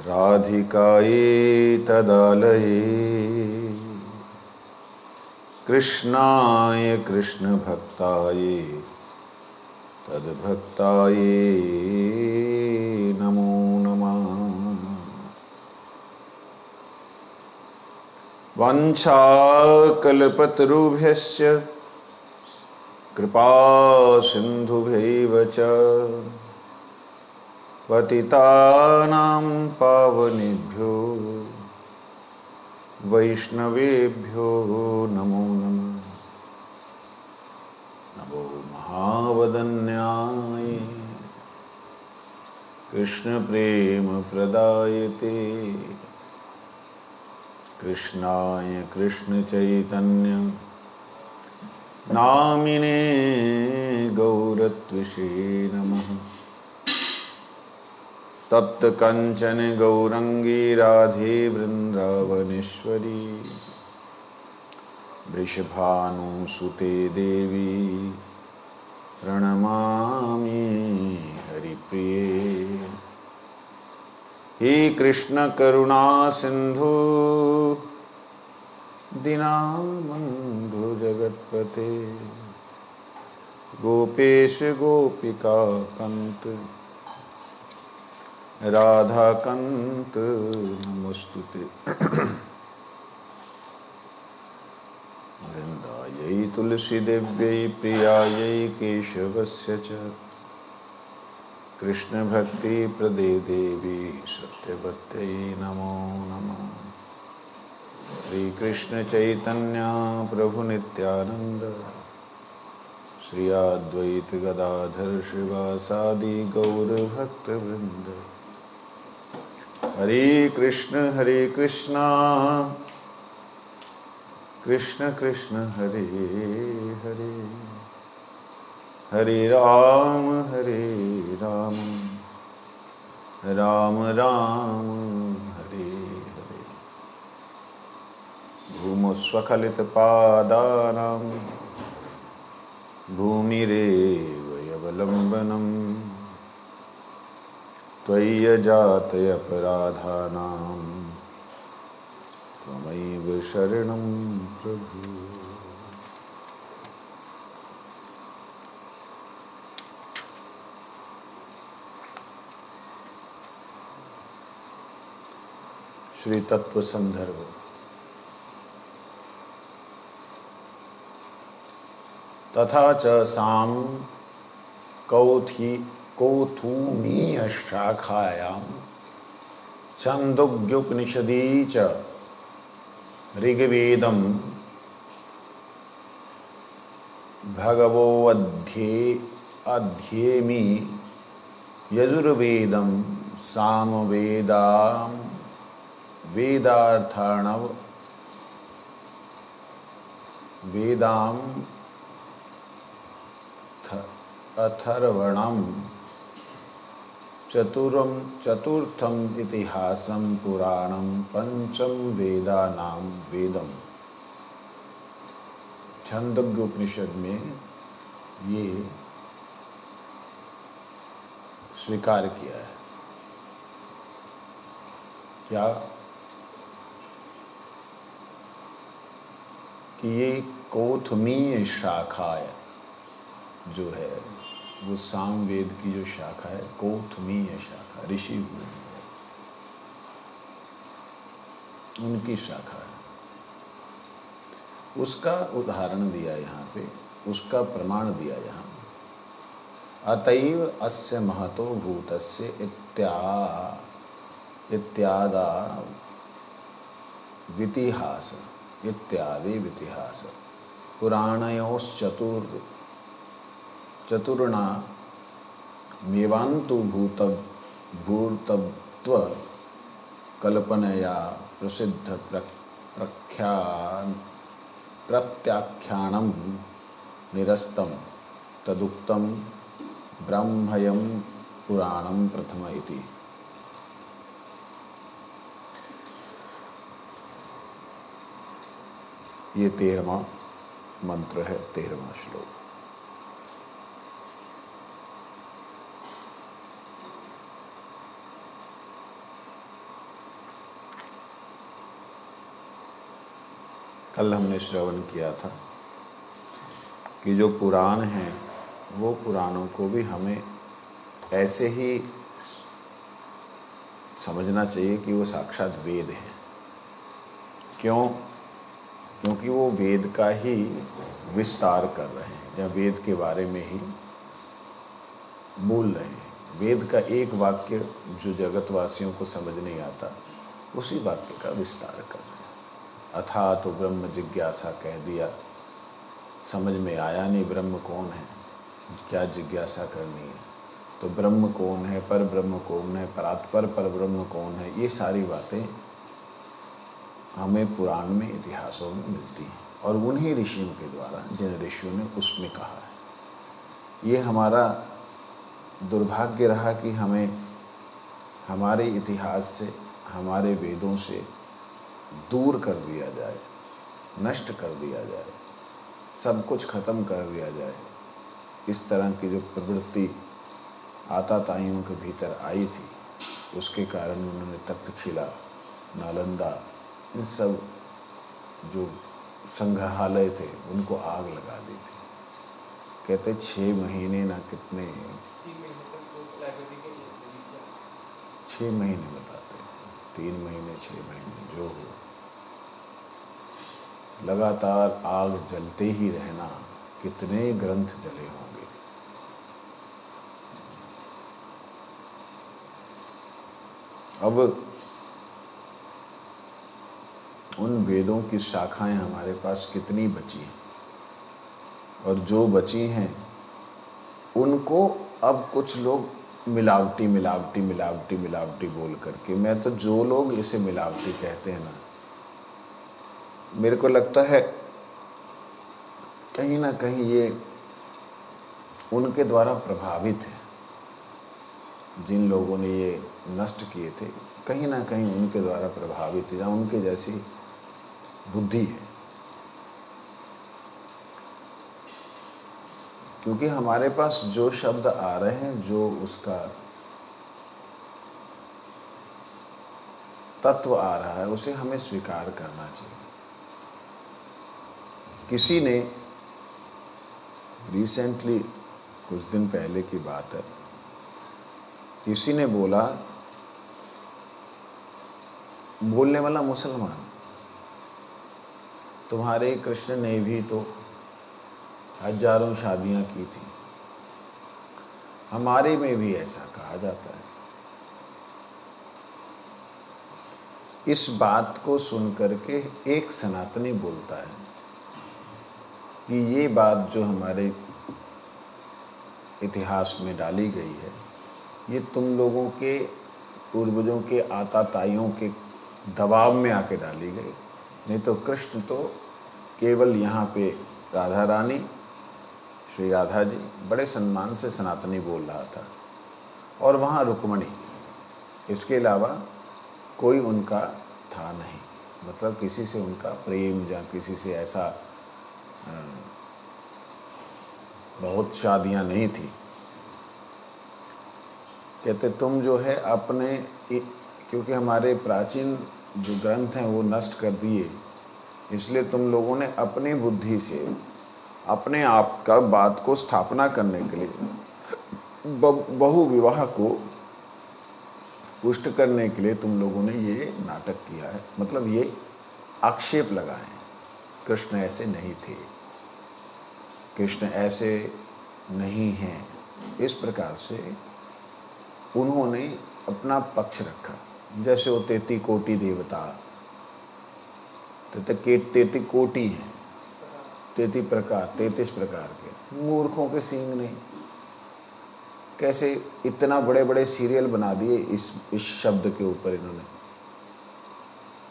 राधिकायै तदालये कृष्णाय कृष्णभक्ताये तद्भक्ताये नमो नमः। वाञ्छाकल्पतरुभ्यश्च कृपा सिन्धुभ्यैव च पतितानां पावनेभ्यो वैष्णवेभ्यो नमो नमः। नमो महावदन्याय कृष्णप्रेमप्रदायते कृष्णाय कृष्णचैतन्य नामिने गौरत्विषे नमः। तप्त कंचन गौरंगी राधे वृंदावनेश्वरी वृषभानुसुते देवी प्रणमामि हरिप्रिये। हे कृष्ण करुणा सिंधु दीनबंधु जगत्पते गोपेश गोपिका कांत राधाकांत नमोस्तुते। वृंदायै तुलसीदेव्यै प्रियायै केशवस्य च कृष्णभक्तिप्रदे देवी सत्यवत्यै नमो नमः। श्रीकृष्ण चैतन्य प्रभु नित्यानंद श्री अद्वैत गदाधर श्रीवासादि गौर भक्तवृंद। हरे कृष्ण कृष्ण कृष्ण हरे हरे, हरे राम राम राम हरे हरे। भूमस्वखलितपादानां भूमिरेव यवलम्बनम् त्वय्यजातयपराधानां त्वमैव शरणं प्रभु। श्री तत्व संदर्भ। तथा च साम कौथुमीय शाखायां छन्दोग्योपनिषदि च ऋग्वेदं भगवोऽध्येमि यजुर्वेदं सामवेदां वेदार्थाणव वेदां अथर्वणं चतुर्थम इतिहासं पुराणं पंचम वेदानां वेदम। छांदोग्य उपनिषद में ये स्वीकार किया है। क्या कि ये कौथुमीय शाखा है जो है वो सामवेद की जो शाखा है, कौथुमीय शाखा, ऋषि उनकी शाखा है। उसका उदाहरण दिया यहाँ पे, उसका प्रमाण दिया यहाँ। अतैव अस्य महतो भूतस्य इत्यादा वितिहास इत्यादि वितिहास पुराणयोश्चतुर्णा मेवान्तु भूतत्व कल्पनया प्रसिद्ध प्रत्याख्यानं निरस्तं तदुक्तं ब्रह्मयं पुराणं प्रथम इति। ये 13वां मंत्र है, 13वां श्लोक। कल हमने श्रवण किया था कि जो पुराण हैं वो पुराणों को भी हमें ऐसे ही समझना चाहिए कि वो साक्षात वेद हैं। क्यों? क्योंकि वो वेद का ही विस्तार कर रहे हैं या वेद के बारे में ही बोल रहे हैं। वेद का एक वाक्य जो जगतवासियों को समझ नहीं आता, उसी वाक्य का विस्तार कर रहे हैं। अथा तो ब्रह्म जिज्ञासा कह दिया, समझ में आया नहीं ब्रह्म कौन है, क्या जिज्ञासा करनी है। तो ब्रह्म कौन है, पर ब्रह्म कौन है, परात्पर पर ब्रह्म कौन है, ये सारी बातें हमें पुराण में, इतिहासों में मिलती हैं और उन्हीं ऋषियों के द्वारा जिन ऋषियों ने उसमें कहा है। ये हमारा दुर्भाग्य रहा कि हमें हमारे इतिहास से, हमारे वेदों से दूर कर दिया जाए, नष्ट कर दिया जाए, सब कुछ खत्म कर दिया जाए। इस तरह की जो प्रवृत्ति आताताइयों के भीतर आई थी, उसके कारण उन्होंने तक्षशिला, नालंदा, इन सब जो संग्रहालय थे उनको आग लगा दी थी। कहते 6 महीने ना कितने, 6 महीने बताते, 3 महीने 6 महीने जो हो, लगातार आग जलते ही रहना, कितने ग्रंथ जले होंगे। अब उन वेदों की शाखाएं हमारे पास कितनी बची हैं, और जो बची हैं उनको अब कुछ लोग मिलावटी मिलावटी मिलावटी मिलावटी बोल करके, मैं तो जो लोग इसे मिलावटी कहते हैं ना, मेरे को लगता है कहीं ना कहीं ये उनके द्वारा प्रभावित है। जिन लोगों ने ये नष्ट किए थे, कहीं ना कहीं उनके द्वारा प्रभावित है या उनके जैसी बुद्धि है। क्योंकि हमारे पास जो शब्द आ रहे हैं, जो उसका तत्व आ रहा है, उसे हमें स्वीकार करना चाहिए। किसी ने रिसेंटली, कुछ दिन पहले की बात है, किसी ने बोला, बोलने वाला मुसलमान, तुम्हारे कृष्ण ने भी तो हजारों शादियां की थी, हमारे में भी ऐसा कहा जाता है। इस बात को सुन करके एक सनातनी बोलता है कि ये बात जो हमारे इतिहास में डाली गई है, ये तुम लोगों के पूर्वजों के आताताइयों के दबाव में आके डाली गई। नहीं तो कृष्ण तो केवल यहाँ पे राधा रानी, श्री राधा जी, बड़े सम्मान से सनातनी बोल रहा था, और वहाँ रुक्मणी, इसके अलावा कोई उनका था नहीं। मतलब किसी से उनका प्रेम या किसी से ऐसा बहुत शादियाँ नहीं थी। कहते तुम जो है अपने, क्योंकि हमारे प्राचीन जो ग्रंथ हैं वो नष्ट कर दिए, इसलिए तुम लोगों ने अपनी बुद्धि से अपने आप का बात को स्थापना करने के लिए बहु विवाह को पुष्ट करने के लिए तुम लोगों ने ये नाटक किया है। मतलब ये आक्षेप लगाए, कृष्ण ऐसे नहीं थे, कृष्ण ऐसे नहीं हैं। इस प्रकार से उन्होंने अपना पक्ष रखा। जैसे वो 33 कोटि देवता, 33 कोटि हैं, 33 प्रकार, 33 प्रकार के, मूर्खों के सींग नहीं। कैसे इतना बड़े बड़े सीरियल बना दिए इस शब्द के ऊपर इन्होंने।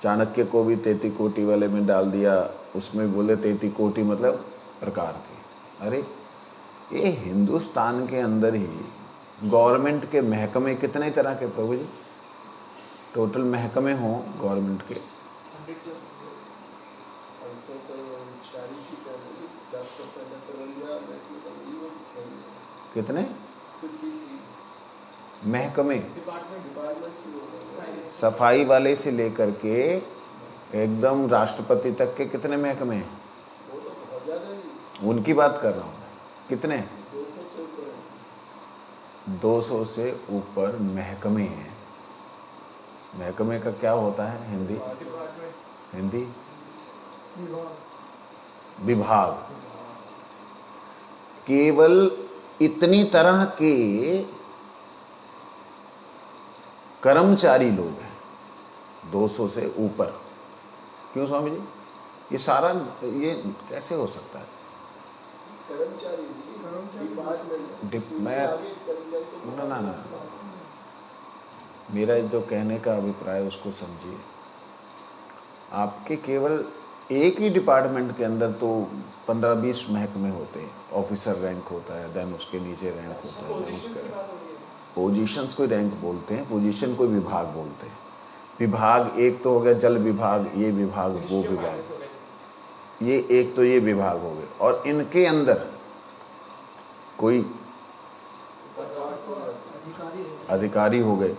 चाणक्य को भी 33 कोटि वाले में डाल दिया, उसमें बोले 33 कोटि मतलब प्रकार के। अरे ये हिंदुस्तान के अंदर ही गवर्नमेंट के महकमे कितने तरह के प्रभु जी, टोटल महकमे हों गवर्नमेंट के, कितने महकमे, सफाई वाले से लेकर के एकदम राष्ट्रपति तक के कितने महकमे हैं? वो तो बहुत ज़्यादा है। उनकी बात कर रहा हूँ मैं। कितने? 200 से ऊपर है। 200 से ऊपर महकमे हैं। महकमे का क्या होता है हिंदी? हिंदी विभाग। केवल इतनी तरह के कर्मचारी लोग हैं 200 से ऊपर। क्यों स्वामी जी? ये सारा ये कैसे हो सकता है? कर्मचारी मैं ना मेरा जो कहने का अभिप्राय उसको समझिए। आपके केवल एक ही डिपार्टमेंट के अंदर तो 15-20 महकमे होते हैं। ऑफिसर रैंक होता है, देन उसके नीचे रैंक होता है, देन उसका पोजीशंस कोई रैंक बोलते हैं, पोजीशन कोई विभाग बोलते हैं। विभाग एक तो हो गया जल विभाग, ये विभाग, वो विभाग, ये एक तो ये विभाग हो गए, और इनके अंदर कोई अधिकारी हो गए।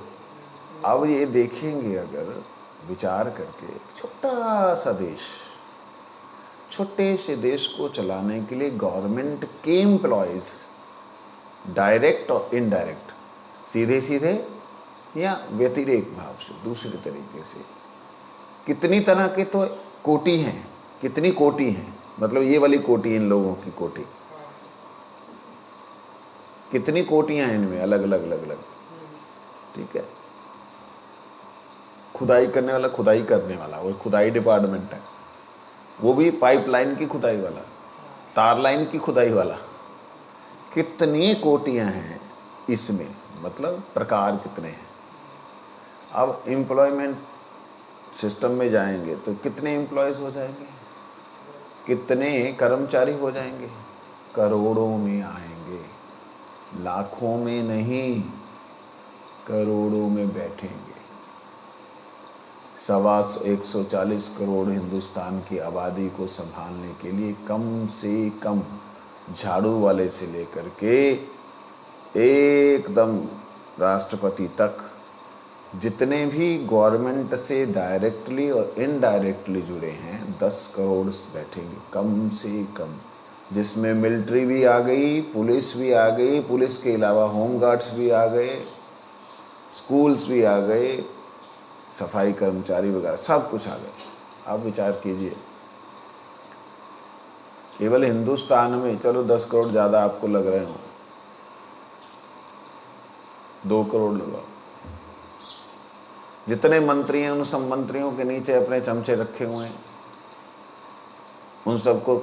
अब ये देखेंगे अगर विचार करके, छोटा सा देश, छोटे से देश को चलाने के लिए गवर्नमेंट के एम्प्लॉयज डायरेक्ट और इनडायरेक्ट, सीधे सीधे या व्यतिरेक भाव से, दूसरे तरीके से, कितनी तरह के तो कोटि हैं, कितनी कोटि हैं, मतलब ये वाली कोटि, इन लोगों की कोटि, कितनी कोटियां हैं इनमें, अलग अलग अलग अलग। ठीक है, खुदाई करने वाला खुदाई करने वाला, वो खुदाई डिपार्टमेंट है, वो भी पाइपलाइन की खुदाई वाला, तार लाइन की खुदाई वाला, कितनी कोटियां हैं इसमें, मतलब प्रकार कितने हैं। अब एम्प्लॉयमेंट सिस्टम में जाएंगे तो कितने एम्प्लॉयज हो जाएंगे, कितने कर्मचारी हो जाएंगे, करोड़ों में आएंगे, लाखों में नहीं, करोड़ों में बैठेंगे। 140 करोड़ हिंदुस्तान की आबादी को संभालने के लिए कम से कम झाड़ू वाले से लेकर के एकदम राष्ट्रपति तक जितने भी गवर्नमेंट से डायरेक्टली और इनडायरेक्टली जुड़े हैं 10 करोड़ बैठेंगे कम से कम, जिसमें मिलिट्री भी आ गई, पुलिस भी आ गई, पुलिस के अलावा होम गार्ड्स भी आ गए, स्कूल्स भी आ गए, सफाई कर्मचारी वगैरह सब कुछ आ गए। आप विचार कीजिए, केवल हिंदुस्तान में, चलो 10 करोड़ ज़्यादा आपको लग रहे हो, 2 करोड़ लगाओ, जितने मंत्री हैं उन सब मंत्रियों के नीचे अपने चमचे रखे हुए हैं, उन सबको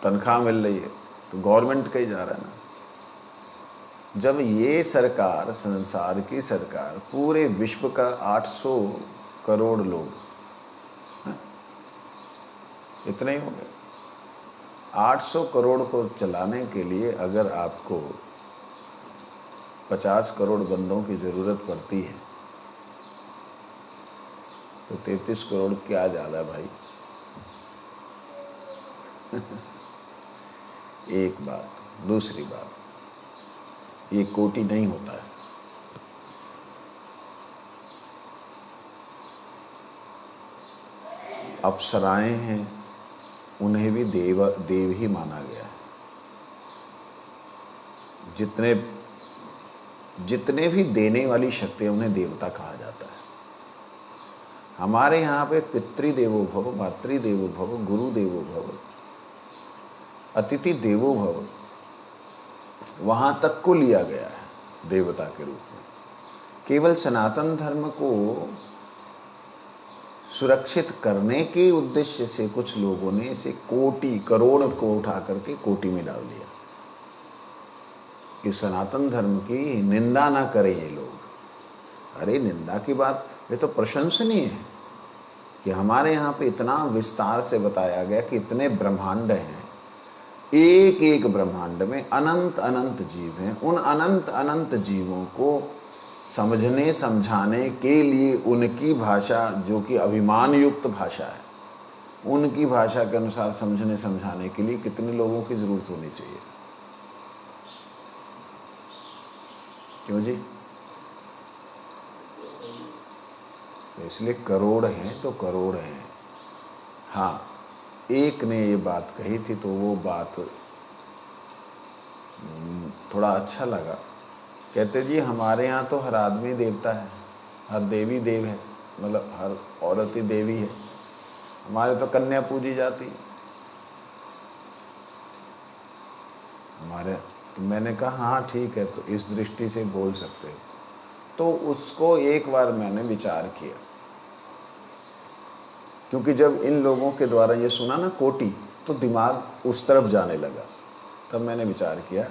तनख्वाह मिल रही है, तो गवर्नमेंट का ही जा रहा है ना। जब ये सरकार, संसार की सरकार, पूरे विश्व का 800 करोड़ लोग, इतने ही हो गए, 800 करोड़ को चलाने के लिए अगर आपको 50 करोड़ बंदों की जरूरत पड़ती है तो 33 करोड़ क्या ज़्यादा भाई। एक बात, दूसरी बात, ये कोटि नहीं होता है, अप्सराएं हैं, उन्हें भी देव ही माना गया है। जितने भी देने वाली शक्ति है उन्हें देवता कहा जाता है। हमारे यहाँ पे पितृदेवो भव, मातृदेवो भव, गुरु देवो भव, अतिथि देवो भव, वहाँ तक को लिया गया है देवता के रूप में। केवल सनातन धर्म को सुरक्षित करने के उद्देश्य से कुछ लोगों ने इसे कोटि, करोड़ को उठा करके कोटि में डाल दिया कि सनातन धर्म की निंदा ना करें ये लोग। अरे निंदा की बात, ये तो प्रशंसनीय है कि हमारे यहाँ पे इतना विस्तार से बताया गया कि इतने ब्रह्मांड हैं, एक एक ब्रह्मांड में अनंत अनंत जीव हैं। उन अनंत अनंत जीवों को समझने समझाने के लिए उनकी भाषा, जो कि अभिमान युक्त भाषा है, उनकी भाषा के अनुसार समझने समझाने के लिए कितने लोगों की जरूरत होनी चाहिए। क्यों जी? इसलिए करोड़ हैं तो करोड़ हैं, हाँ, एक ने ये बात कही थी तो वो बात थोड़ा अच्छा लगा। कहते जी हमारे यहाँ तो हर आदमी देवता है, हर देवी देव है, मतलब हर औरत ही देवी है, हमारे तो कन्या पूजी जाती है हमारे। तो मैंने कहा हाँ ठीक है, तो इस दृष्टि से बोल सकते हो। तो उसको एक बार मैंने विचार किया, क्योंकि जब इन लोगों के द्वारा ये सुना ना कोटि, तो दिमाग उस तरफ जाने लगा। तब मैंने विचार किया,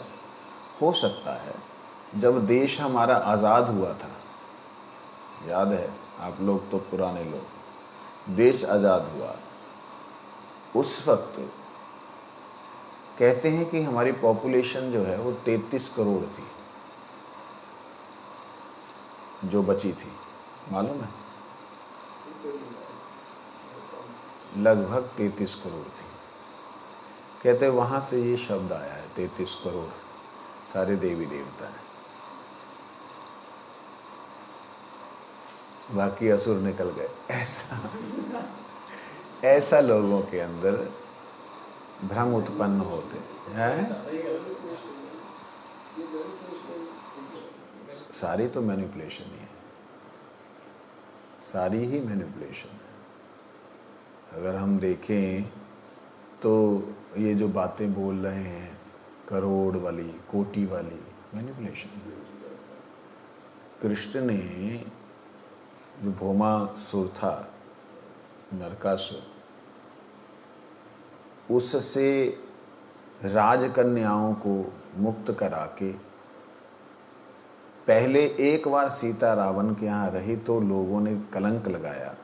हो सकता है जब देश हमारा आज़ाद हुआ था, याद है आप लोग तो पुराने लोग, देश आज़ाद हुआ उस वक्त कहते हैं कि हमारी पॉपुलेशन जो है वो 33 करोड़ थी, जो बची थी, मालूम है? लगभग 33 करोड़ थी। कहते वहाँ से ये शब्द आया है 33 करोड़ सारे देवी देवता हैं, बाकी असुर निकल गए। ऐसा लोगों के अंदर भ्रम उत्पन्न होते हैं। सारी तो मैनिपुलेशन ही है, सारी ही मैनिपुलेशन है। अगर हम देखें तो ये जो बातें बोल रहे हैं करोड़ वाली, कोटि वाली, मैनिपुलेशन है। कृष्ण ने जो भौमासुर था, नरकासुर, उससे राजकन्याओं को मुक्त करा के पहले एक बार सीता रावण के यहाँ रही तो लोगों ने कलंक लगाया,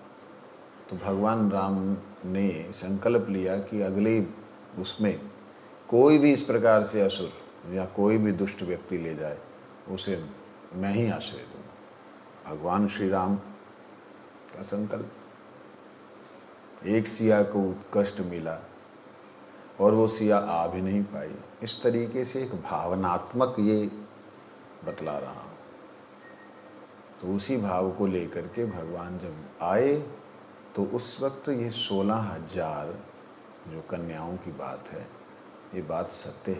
तो भगवान राम ने संकल्प लिया कि अगले उसमें कोई भी इस प्रकार से असुर या कोई भी दुष्ट व्यक्ति ले जाए उसे मैं ही आश्रय दूंगा। भगवान श्री राम का संकल्प। एक सिया को कष्ट मिला और वो सिया आ भी नहीं पाई। इस तरीके से एक भावनात्मक ये बतला रहा हूँ। तो उसी भाव को लेकर के भगवान जब आए तो उस वक्त ये 16,000 जो कन्याओं की बात है, ये बात सत्य है।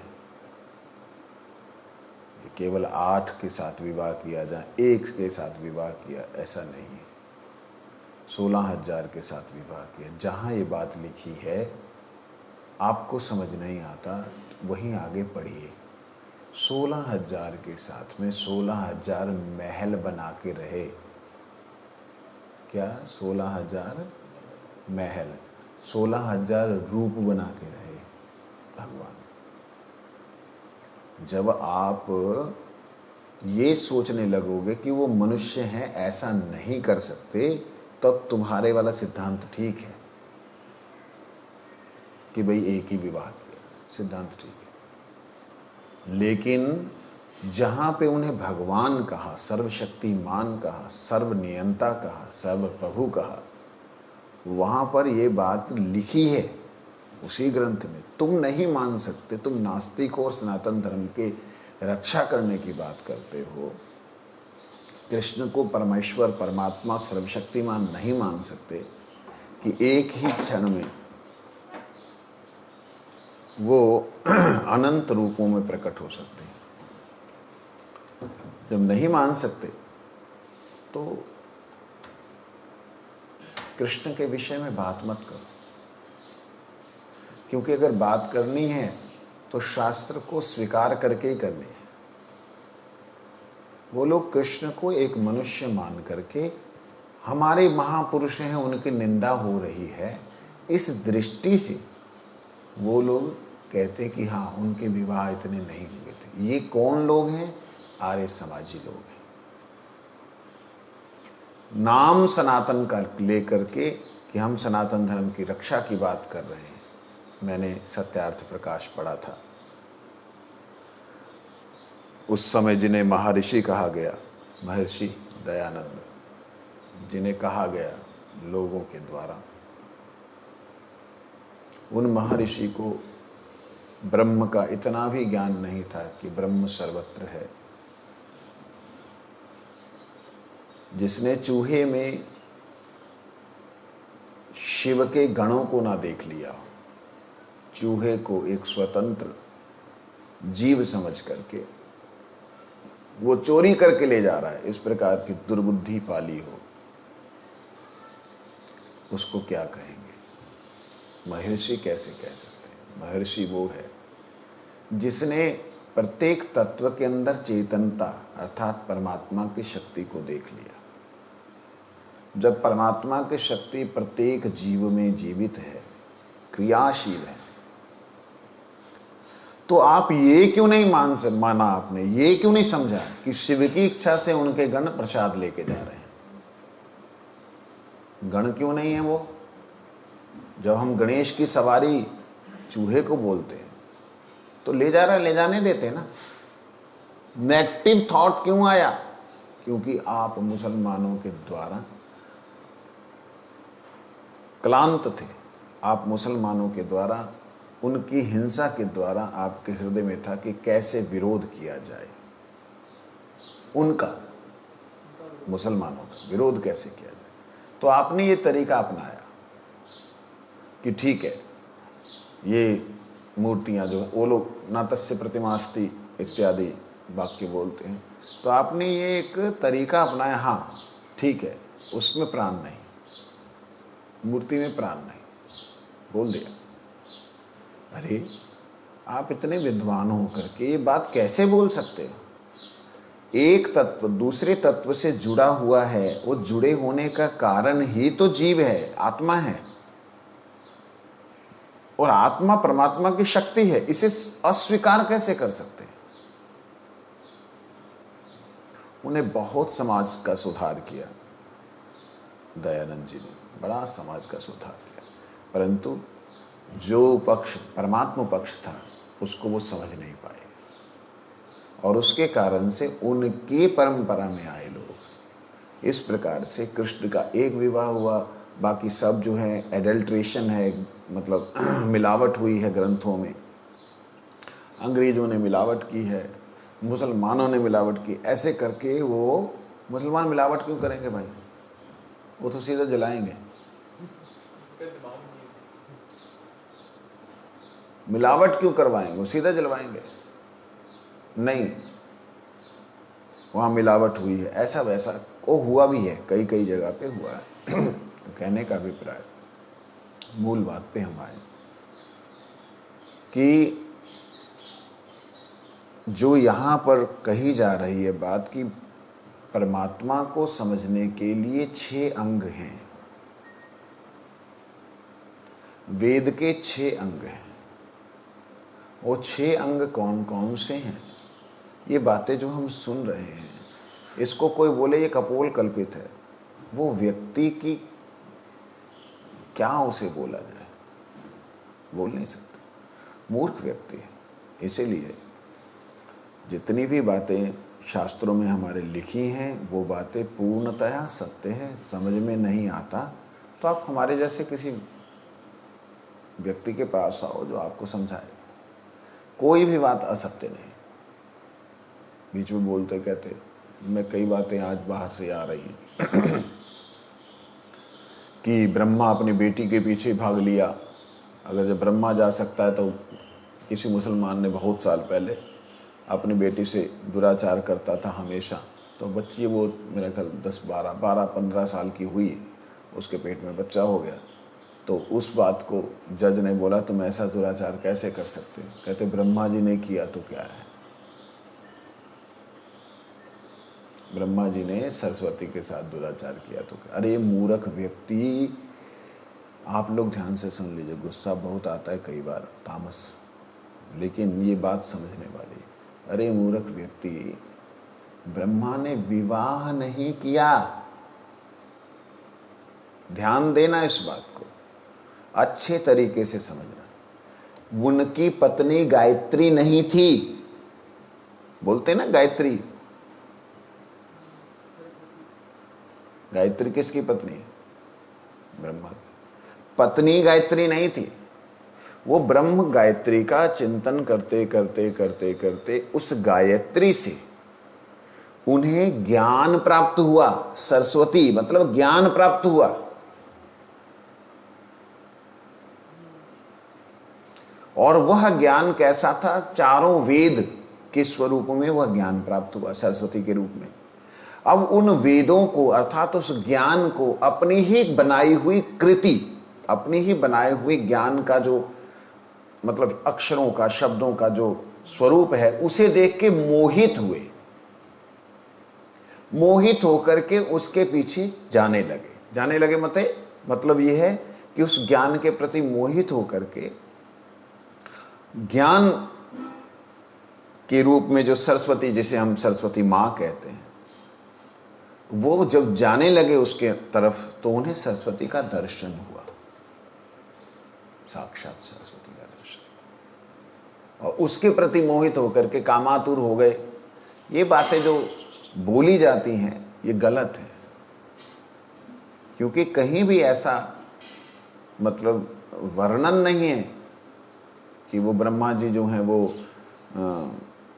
ये केवल 8 के साथ विवाह किया जाए, 1 के साथ विवाह किया, ऐसा नहीं है। 16,000 के साथ विवाह किया। जहाँ ये बात लिखी है आपको समझ नहीं आता, वहीं आगे पढ़िए। 16,000 के साथ में 16,000 महल बना के रहे। क्या? 16,000 महल, 16,000 रूप बना के रहे भगवान। जब आप ये सोचने लगोगे कि वो मनुष्य हैं, ऐसा नहीं कर सकते, तब तुम्हारे वाला सिद्धांत ठीक है कि भाई एक ही विवाह किया, सिद्धांत ठीक है। लेकिन जहाँ पे उन्हें भगवान कहा, सर्वशक्तिमान कहा, सर्वनियंता कहा, सर्वप्रभु कहा, वहाँ पर ये बात लिखी है उसी ग्रंथ में। तुम नहीं मान सकते, तुम नास्तिक हो और सनातन धर्म के रक्षा करने की बात करते हो। कृष्ण को परमेश्वर, परमात्मा, सर्वशक्तिमान नहीं मान सकते कि एक ही क्षण में वो अनंत रूपों में प्रकट हो सकते हैं। जब नहीं मान सकते तो कृष्ण के विषय में बात मत करो, क्योंकि अगर बात करनी है तो शास्त्र को स्वीकार करके ही करनी है। वो लोग कृष्ण को एक मनुष्य मान करके, हमारे महापुरुष हैं उनकी निंदा हो रही है, इस दृष्टि से वो लोग कहते कि हाँ उनके विवाह इतने नहीं हुए थे। ये कौन लोग हैं? आर्य समाजी लोग हैं। नाम सनातन का लेकर के कि हम सनातन धर्म की रक्षा की बात कर रहे हैं। मैंने सत्यार्थ प्रकाश पढ़ा था। उस समय जिन्हें महर्षि कहा गया, महर्षि दयानंद, जिन्हें कहा गया लोगों के द्वारा, उन महर्षि को ब्रह्म का इतना भी ज्ञान नहीं था कि ब्रह्म सर्वत्र है। जिसने चूहे में शिव के गणों को ना देख लिया हो, चूहे को एक स्वतंत्र जीव समझ करके वो चोरी करके ले जा रहा है, इस प्रकार की दुर्बुद्धि पाली हो, उसको क्या कहेंगे? महर्षि कैसे कह सकते हैं? महर्षि वो है जिसने प्रत्येक तत्व के अंदर चेतनता अर्थात परमात्मा की शक्ति को देख लिया। जब परमात्मा की शक्ति प्रत्येक जीव में जीवित है, क्रियाशील है, तो आप ये क्यों नहीं माना? आपने ये क्यों नहीं समझा कि शिव की इच्छा से उनके गण प्रसाद लेके जा रहे हैं? गण क्यों नहीं है वो? जब हम गणेश की सवारी चूहे को बोलते हैं तो ले जा रहा, ले जाने देते ना। नेगेटिव थॉट क्यों आया? क्योंकि आप मुसलमानों के द्वारा क्लांत थे, आप मुसलमानों के द्वारा, उनकी हिंसा के द्वारा आपके हृदय में था कि कैसे विरोध किया जाए, उनका, मुसलमानों का विरोध कैसे किया जाए। तो आपने ये तरीका अपनाया कि ठीक है, ये मूर्तियां जो वो लोग नातस्य प्रतिमास्ति इत्यादि वाक्य बोलते हैं, तो आपने ये एक तरीका अपनाया। हाँ ठीक है, उसमें प्राण नहीं, मूर्ति में प्राण नहीं, बोल दिया। अरे आप इतने विद्वान हो करके ये बात कैसे बोल सकते हो? एक तत्व दूसरे तत्व से जुड़ा हुआ है, वो जुड़े होने का कारण ही तो जीव है, आत्मा है, और आत्मा परमात्मा की शक्ति है, इसे अस्वीकार कैसे कर सकते हैं? उन्हें बहुत समाज का सुधार किया, दयानंद जी ने बड़ा समाज का सुधार किया, परंतु जो पक्ष परमात्मा पक्ष था उसको वो समझ नहीं पाए, और उसके कारण से उनकी परंपरा में आए लोग इस प्रकार से कृष्ण का एक विवाह हुआ, बाकी सब जो है एडल्ट्रेशन है, मतलब मिलावट हुई है ग्रंथों में। अंग्रेजों ने मिलावट की है, मुसलमानों ने मिलावट की, ऐसे करके वो मुसलमान मिलावट क्यों करेंगे भाई? वो तो सीधा जलाएंगे। मिलावट क्यों करवाएंगे? वो सीधा जलवाएंगे। नहीं, वहाँ मिलावट हुई है, ऐसा वैसा वो हुआ भी है, कई कई जगह पे हुआ है। तो कहने का अभिप्राय, मूल बात पे हम आए कि जो यहाँ पर कही जा रही है बात कि परमात्मा को समझने के लिए 6 अंग हैं, वेद के 6 अंग हैं। वो 6 अंग कौन कौन से हैं? ये बातें जो हम सुन रहे हैं, इसको कोई बोले ये कपोल कल्पित है, वो व्यक्ति की क्या उसे बोला जाए? बोल नहीं सकते, मूर्ख व्यक्ति है। इसीलिए जितनी भी बातें शास्त्रों में हमारे लिखी हैं वो बातें पूर्णतया सत्य है। समझ में नहीं आता तो आप हमारे जैसे किसी व्यक्ति के पास आओ जो आपको समझाए। कोई भी बात असत्य नहीं। बीच में बोलते कहते, मैं कई बातें आज बाहर से आ रही हैं कि ब्रह्मा अपनी बेटी के पीछे भाग लिया। अगर जब ब्रह्मा जा सकता है तो किसी मुसलमान ने बहुत साल पहले अपनी बेटी से दुराचार करता था हमेशा, तो बच्ची वो मेरा ख्याल 12-15 साल की हुई, उसके पेट में बच्चा हो गया। तो उस बात को जज ने बोला तुम ऐसा दुराचार कैसे कर सकते हो? कहते ब्रह्मा जी ने किया तो क्या है, ब्रह्मा जी ने सरस्वती के साथ दुराचार किया तो क्या? अरे मूर्ख व्यक्ति, आप लोग ध्यान से सुन लीजिए, गुस्सा बहुत आता है कई बार, तामस, लेकिन ये बात समझने वाली। अरे मूर्ख व्यक्ति, ब्रह्मा ने विवाह नहीं किया। ध्यान देना इस बात को, अच्छे तरीके से समझना। उनकी पत्नी गायत्री नहीं थी। बोलते ना गायत्री, गायत्री किसकी पत्नी है? ब्रह्मा की पत्नी गायत्री नहीं थी। वो ब्रह्म गायत्री का चिंतन करते करते करते करते उस गायत्री से उन्हें ज्ञान प्राप्त हुआ। सरस्वती मतलब ज्ञान प्राप्त हुआ। और वह ज्ञान कैसा था? चारों वेद के स्वरूप में वह ज्ञान प्राप्त हुआ सरस्वती के रूप में। अब उन वेदों को अर्थात उस ज्ञान को अपनी ही बनाई हुई कृति, अपनी ही बनाए हुए ज्ञान का जो मतलब अक्षरों का, शब्दों का जो स्वरूप है, उसे देख के मोहित हुए। मोहित होकर के उसके पीछे जाने लगे मतलब यह है कि उस ज्ञान के प्रति मोहित होकर के ज्ञान के रूप में जो सरस्वती, जिसे हम सरस्वती मां कहते हैं, वो जब जाने लगे उसके तरफ तो उन्हें सरस्वती का दर्शन हुआ, साक्षात सरस्वती का दर्शन, और उसके प्रति मोहित होकर के कामातुर हो गए। ये बातें जो बोली जाती हैं ये गलत है, क्योंकि कहीं भी ऐसा मतलब वर्णन नहीं है कि वो ब्रह्मा जी जो हैं वो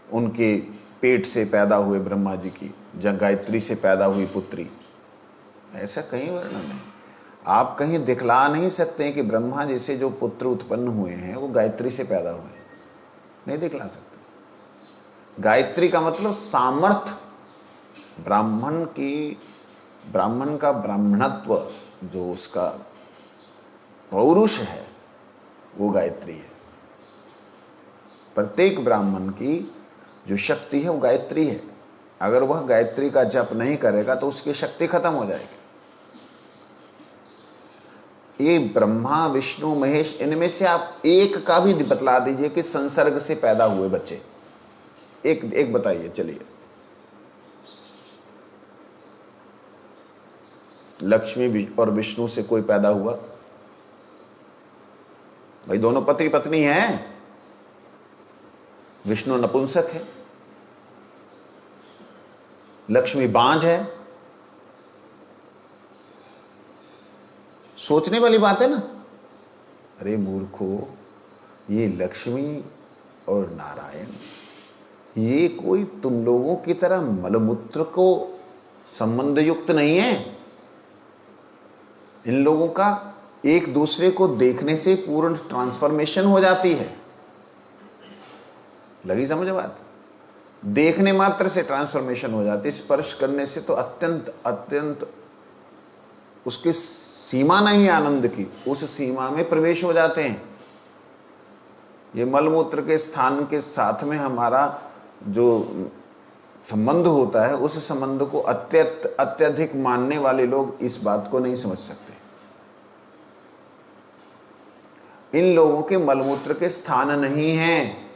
उनके पेट से पैदा हुए ब्रह्मा जी की, या गायत्री से पैदा हुई पुत्री, ऐसा कहीं वर्णन नहीं। आप कहीं दिखला नहीं सकते हैं कि ब्रह्मा जी से जो पुत्र उत्पन्न हुए हैं वो गायत्री से पैदा हुए हैं, नहीं दिखला सकते। गायत्री का मतलब सामर्थ्य, ब्राह्मण का ब्राह्मणत्व, जो उसका पौरुष है वो गायत्री है। प्रत्येक ब्राह्मण की जो शक्ति है वो गायत्री है। अगर वह गायत्री का जप नहीं करेगा तो उसकी शक्ति खत्म हो जाएगी। ये ब्रह्मा विष्णु महेश, इनमें से आप एक का भी बतला दीजिए कि संसर्ग से पैदा हुए बच्चे, एक बताइए। चलिए, लक्ष्मी और विष्णु से कोई पैदा हुआ? भाई दोनों पति पत्नी हैं, विष्णु नपुंसक है, लक्ष्मी बांझ है। सोचने वाली बात है ना। अरे मूर्खो, ये लक्ष्मी और नारायण ये कोई तुम लोगों की तरह मलमूत्र को संबंध युक्त नहीं है। इन लोगों का एक दूसरे को देखने से पूर्ण ट्रांसफॉर्मेशन हो जाती है। लगी समझ बात? देखने मात्र से ट्रांसफॉर्मेशन हो जाती है, स्पर्श करने से तो अत्यंत उसकी सीमा नहीं है आनंद की, उस सीमा में प्रवेश हो जाते हैं। ये मलमूत्र के स्थान के साथ में हमारा जो संबंध होता है, उस संबंध को अत्यधिक मानने वाले लोग इस बात को नहीं समझ सकते। इन लोगों के मलमूत्र के स्थान नहीं हैं,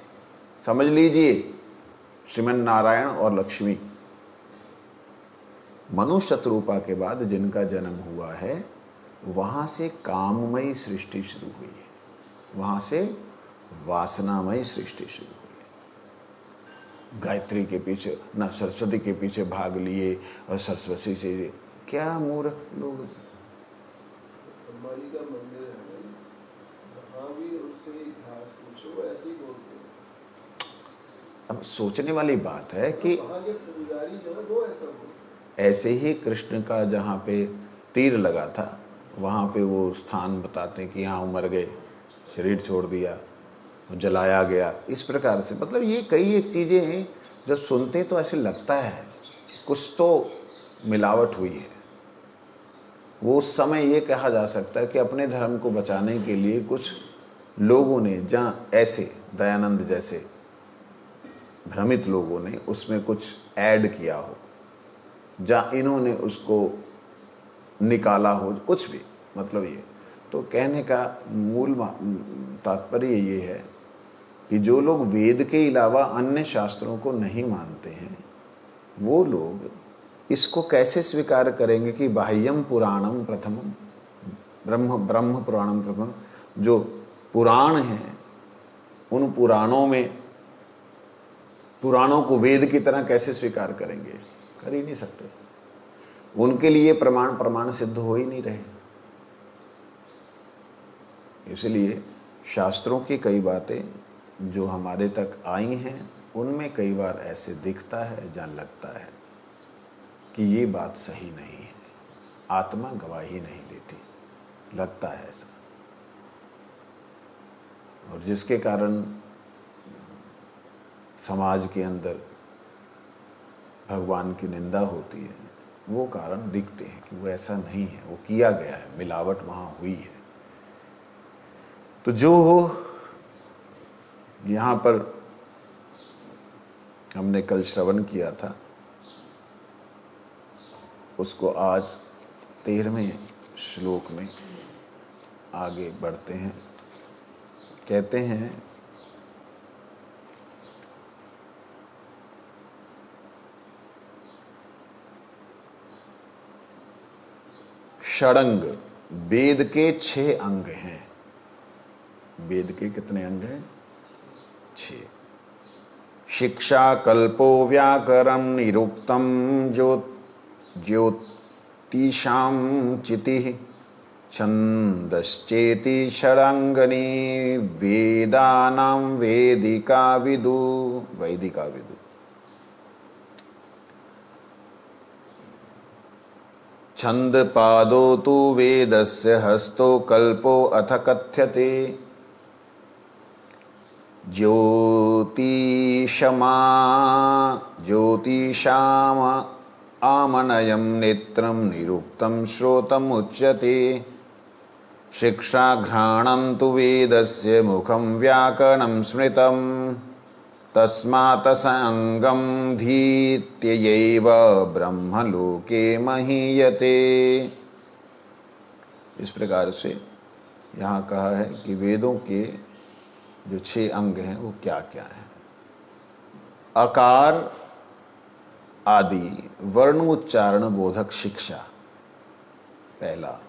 समझ लीजिए। श्रीमन नारायण और लक्ष्मी मनुष्य शत्रुपा के बाद जिनका जन्म हुआ है, वहां से काममयी सृष्टि शुरू हुई है, वहां से वासनामयी सृष्टि शुरू हुई है। गायत्री के पीछे ना सरस्वती के पीछे भाग लिए, और सरस्वती से क्या मूर्ख लोग। हमारी का मंदिर है, वहाँ भी उससे इतिहास पूछो, ऐसे ही बोलते हैं। अब सोचने वाली बात है कि वहाँ के पुजारी जो है वो ऐसा बोलते हैं। ऐसे ही कृष्ण का जहाँ पे तीर लगा था, वहाँ पे वो स्थान बताते हैं कि यहाँ मर गए, शरीर छोड़ दिया, जलाया गया। इस प्रकार से मतलब ये कई एक चीज़ें हैं जो सुनते तो ऐसे लगता है कुछ तो मिलावट हुई है। वो उस समय ये कहा जा सकता है कि अपने धर्म को बचाने के लिए कुछ लोगों ने, जहाँ ऐसे दयानंद जैसे भ्रमित लोगों ने उसमें कुछ ऐड किया हो, जहाँ इन्होंने उसको निकाला हो, कुछ भी मतलब ये। तो कहने का मूल तात्पर्य ये है कि जो लोग वेद के अलावा अन्य शास्त्रों को नहीं मानते हैं, वो लोग इसको कैसे स्वीकार करेंगे कि बाह्यम पुराणम प्रथमम, ब्रह्म पुराणम प्रथमम। जो पुराण हैं, उन पुराणों को वेद की तरह कैसे स्वीकार करेंगे? कर ही नहीं सकते। उनके लिए प्रमाण सिद्ध हो ही नहीं रहे। इसलिए शास्त्रों की कई बातें जो हमारे तक आई हैं, उनमें कई बार ऐसे दिखता है जहाँ लगता है कि ये बात सही नहीं है, आत्मा गवाही नहीं देती, लगता है ऐसा। और जिसके कारण समाज के अंदर भगवान की निंदा होती है, वो कारण दिखते हैं कि वो ऐसा नहीं है, वो किया गया है, मिलावट वहाँ हुई है। तो जो हो, यहाँ पर हमने कल श्रवण किया था, उसको आज 13वें श्लोक में आगे बढ़ते हैं। कहते हैं, षडंग, वेद के 6 अंग हैं। वेद के कितने अंग हैं? 6। शिक्षा, कल्पो, व्याकरण, निरुक्तम, ज्योतिषाम, चितिः, छंदश्चेति, षडंगनी, वेदानां वेदिका विदु। वैदिका विदु। छंद पादो तु वेदस्य, हस्तो कल्पो अथ कथ्यते। ज्योतिषाम आमनयं, नेत्रं निरुक्तं, श्रोतम् उच्यते। शिक्षा घ्राणं तु वेदस्य, मुखं व्याकरणं स्मृतं। तस्मात् संगं धीत्ययैव ब्रह्मलोके महीयते। इस प्रकार से यहाँ कहा है कि वेदों के जो 6 अंग हैं वो क्या क्या हैं। अकार आदि वर्ण उच्चारण बोधक शिक्षा पहला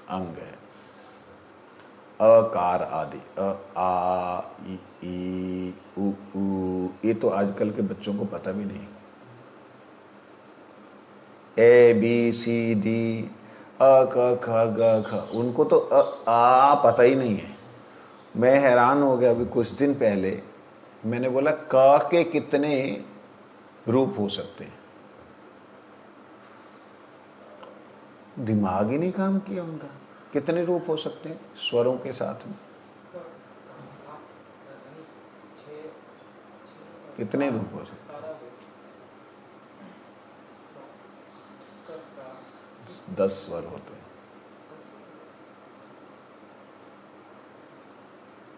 अंग है। अकार आदि, अ, आ, ई, उ, ये तो आजकल के बच्चों को पता भी नहीं। ए बी सी डी, अ क ख ग ख, उनको तो आ पता ही नहीं है। मैं हैरान हो गया, अभी कुछ दिन पहले मैंने बोला क के कितने रूप हो सकते हैं। दिमाग ही नहीं काम किया उनका। कितने रूप हो सकते हैं स्वरों के साथ में? कितने रूप हो सकते हैं? 10 स्वर होते हैं।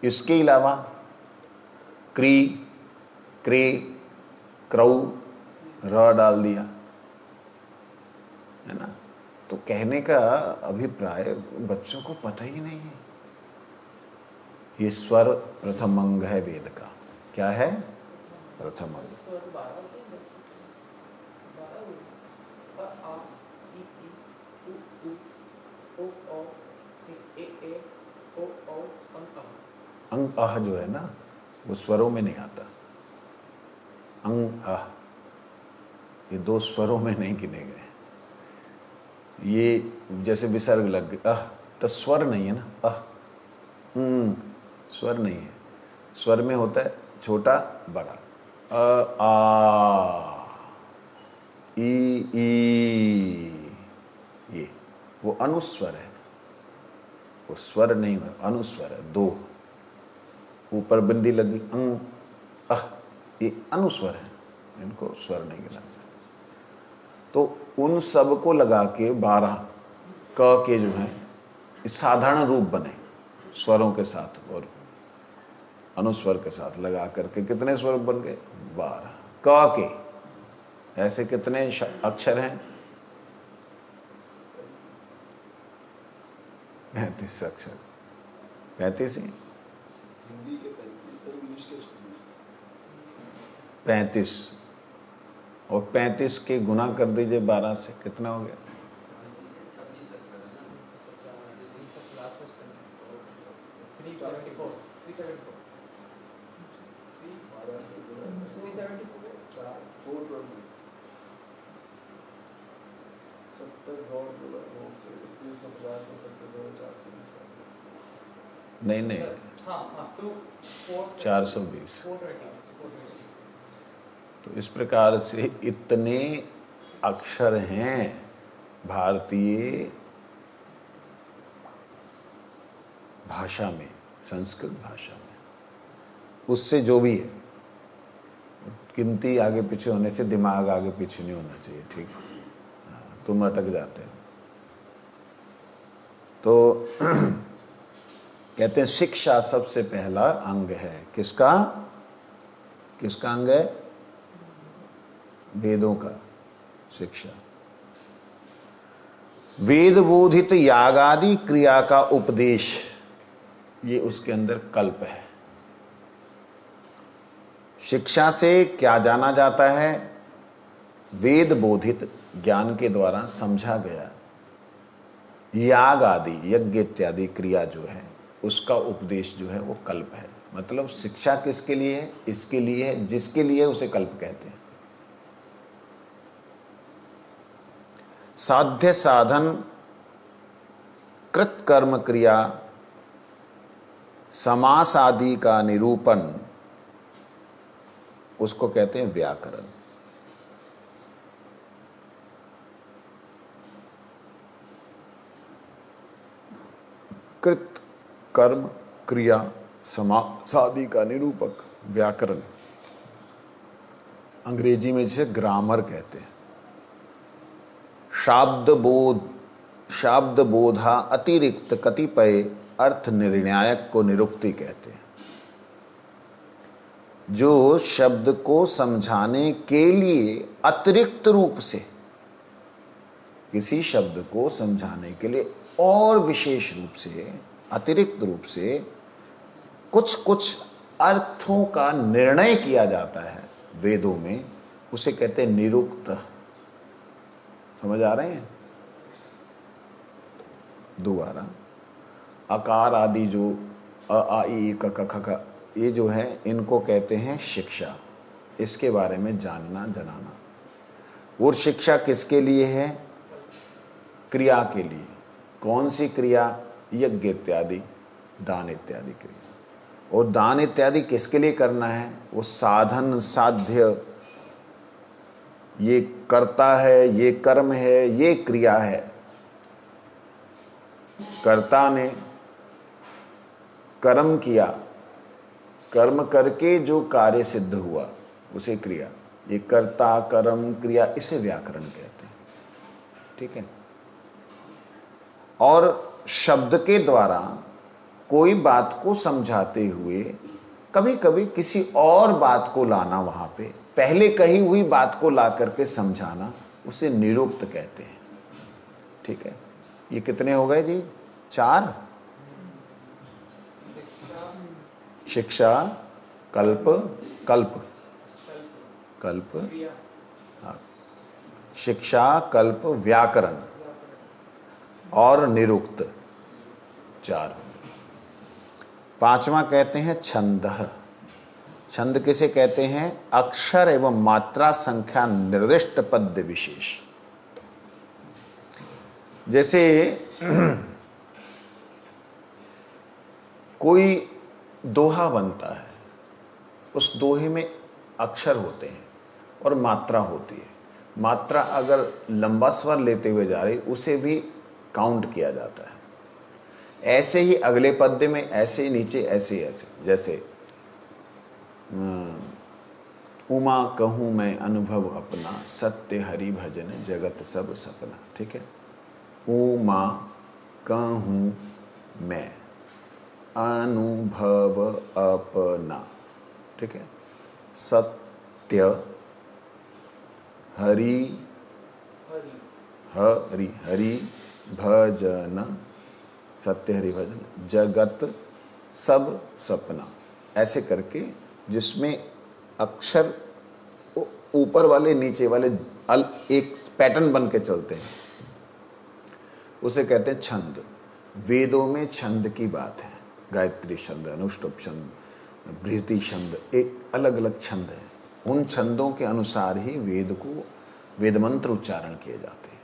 इसके अलावा क्री, क्रे, क्रौ, र डाल दिया, है ना। तो कहने का अभिप्राय बच्चों को पता ही नहीं है। ये स्वर प्रथम अंग है वेद का। क्या है? प्रथम अंग। अंग आह जो है ना, वो स्वरों में नहीं आता। अंग आह, ये 2 स्वरों में नहीं गिने गए। ये जैसे विसर्ग लग गए, अह, तो स्वर नहीं है ना। अह, स्वर नहीं है। स्वर में होता है छोटा बड़ा। अ, आ, ई, ये वो अनुस्वर है, वो स्वर नहीं है, अनुस्वर है। 2 ऊपर बिंदी लगी, अंग, अह, ये अनुस्वर है, इनको स्वर नहीं गिना जाए। तो उन सब को लगा के 12 क के जो हैं साधारण रूप बने स्वरों के साथ और अनुस्वर के साथ लगा करके कितने स्वर बन गए? 12। क के ऐसे कितने अक्षर हैं? 35 अक्षर। 35 ही? हिंदी के 35 और इंग्लिश के 35 और 35 के गुना कर दीजिए 12 से, कितना हो गया? 420। नहीं, 420। तो इस प्रकार से इतने अक्षर हैं भारतीय भाषा में, संस्कृत भाषा में। उससे जो भी है, गिनती आगे पीछे होने से दिमाग आगे पीछे नहीं होना चाहिए, ठीक है? हाँ, तुम अटक जाते हो। तो कहते हैं शिक्षा सबसे पहला अंग है। किसका किसका अंग है? वेदों का शिक्षा। वेद बोधित यागादि क्रिया का उपदेश, ये उसके अंदर कल्प है। शिक्षा से क्या जाना जाता है? वेद बोधित, ज्ञान के द्वारा समझा गया याग आदि, यज्ञ इत्यादि क्रिया जो है उसका उपदेश जो है वो कल्प है। मतलब शिक्षा किसके लिए है? इसके लिए है, जिसके लिए उसे कल्प कहते हैं। साध्य साधन कृत कर्म क्रिया समास आदि का निरूपण, उसको कहते हैं व्याकरण। कृत कर्म क्रिया समास आदि का निरूपक व्याकरण, अंग्रेजी में जिसे ग्रामर कहते हैं। शाब्द बोधा अतिरिक्त कतिपय अर्थ निर्णायक को निरुक्ति कहते हैं। जो शब्द को समझाने के लिए अतिरिक्त रूप से, किसी शब्द को समझाने के लिए और विशेष रूप से, अतिरिक्त रूप से कुछ कुछ अर्थों का निर्णय किया जाता है वेदों में, उसे कहते हैं निरुक्त। समझ आ रहे हैं? दोबारा, अकार आदि जो अ आ इ क ख ख ग, ये जो है इनको कहते हैं शिक्षा। इसके बारे में जानना जनाना। और शिक्षा किसके लिए है? क्रिया के लिए। कौन सी क्रिया? यज्ञ इत्यादि, दान इत्यादि क्रिया। और दान इत्यादि किसके लिए करना है? वो साधन साध्य, ये कर्ता है, ये कर्म है, ये क्रिया है। कर्ता ने कर्म किया, कर्म करके जो कार्य सिद्ध हुआ उसे क्रिया। ये कर्ता कर्म क्रिया, इसे व्याकरण कहते हैं। ठीक है? और शब्द के द्वारा कोई बात को समझाते हुए कभी कभी किसी और बात को लाना, वहां पे पहले कही हुई बात को ला करके समझाना, उसे निरुक्त कहते हैं। ठीक है? ये कितने हो गए जी? 4। शिक्षा, कल्प, हाँ, शिक्षा, कल्प, व्याकरण और निरुक्त, 4। 5वां कहते हैं छंद। छंद किसे कहते हैं? अक्षर एवं मात्रा संख्या निर्दिष्ट पद्य विशेष। जैसे कोई दोहा बनता है, उस दोहे में अक्षर होते हैं और मात्रा होती है। मात्रा अगर लंबा स्वर लेते हुए जा रही, उसे भी काउंट किया जाता है। ऐसे ही अगले पद्य में, ऐसे ही नीचे, ऐसे ऐसे। जैसे उमा कहूँ मैं अनुभव अपना, सत्य हरि भजन जगत सब सपना। ठीक है? उमा कहूँ मैं अनुभव अपना। ठीक है? सत्य हरि भजन, सत्य हरि भजन जगत सब सपना। ऐसे करके, जिसमें अक्षर ऊपर वाले नीचे वाले एक पैटर्न बन के चलते हैं, उसे कहते हैं छंद। वेदों में छंद की बात है। गायत्री छंद, अनुष्टुप छंद, बृहति छंद, एक अलग अलग छंद है। उन छंदों के अनुसार ही वेद मंत्र उच्चारण किए जाते हैं।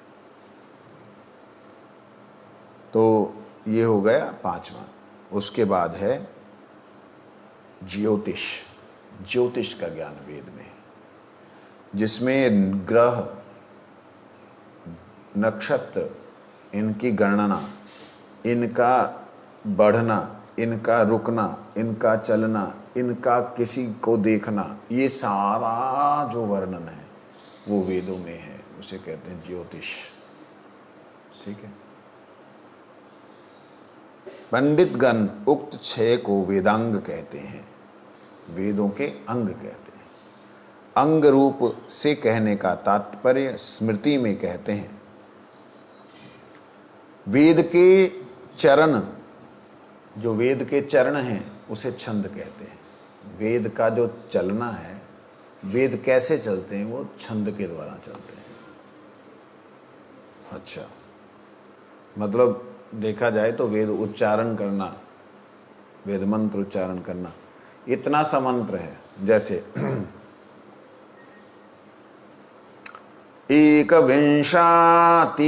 तो ये हो गया 5वां। उसके बाद है ज्योतिष। ज्योतिष का ज्ञान वेद में है, जिसमें ग्रह, नक्षत्र, इनकी गणना, इनका बढ़ना, इनका रुकना, इनका चलना, इनका किसी को देखना, ये सारा जो वर्णन है वो वेदों में है। उसे कहते हैं ज्योतिष। ठीक है। पंडित गण उक्त छह को वेदांग कहते हैं, वेदों के अंग कहते हैं। अंग रूप से कहने का तात्पर्य स्मृति में कहते हैं वेद के चरण, जो वेद के चरण हैं उसे छंद कहते हैं। वेद का जो चलना है, वेद कैसे चलते हैं, वो छंद के द्वारा चलते हैं। अच्छा, मतलब देखा जाए तो वेद उच्चारण करना, वेद मंत्र उच्चारण करना इतना सा मंत्र है, जैसे एक विंशाति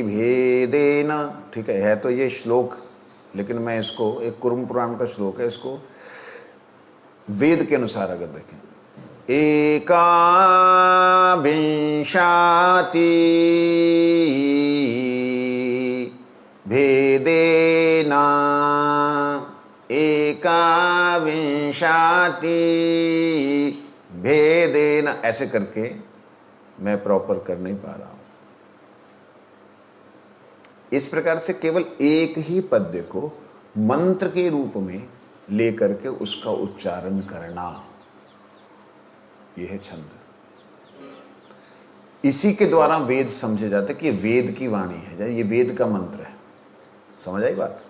भेदेन। ठीक है तो ये श्लोक, लेकिन मैं इसको, एक कुर्म पुराण का श्लोक है, इसको वेद के अनुसार अगर देखें, एका विंशाति भेदेन, एका विंशाति भेदेन, ऐसे करके मैं प्रॉपर कर नहीं पा रहा हूं। इस प्रकार से केवल एक ही पद्य को मंत्र के रूप में लेकर के उसका उच्चारण करना, यह है छंद। इसी के द्वारा वेद समझे जाते कि ये वेद की वाणी है, ये वेद का मंत्र है। समझ आई बात?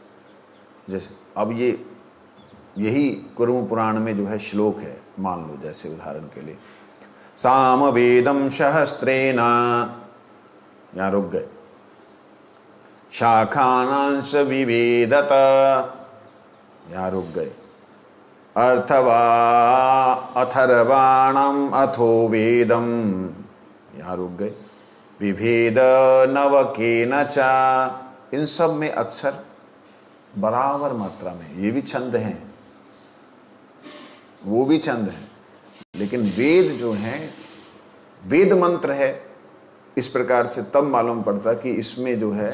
जैसे अब यही कुर्म पुराण में जो है श्लोक है, मान लो जैसे उदाहरण के लिए, साम वेदम सहस्त्रेण, यहां रुक गए, शाखानांश विवेदत, यहां रुक गए, अर्थवा अथर्वाणम अथो वेदम, यहां रुक गए, विभेद नवकेन च। इन सब में अक्षर बराबर मात्रा में, ये भी छंद हैं, वो भी छंद है, लेकिन वेद जो है वेद मंत्र है। इस प्रकार से तब मालूम पड़ता कि इसमें जो है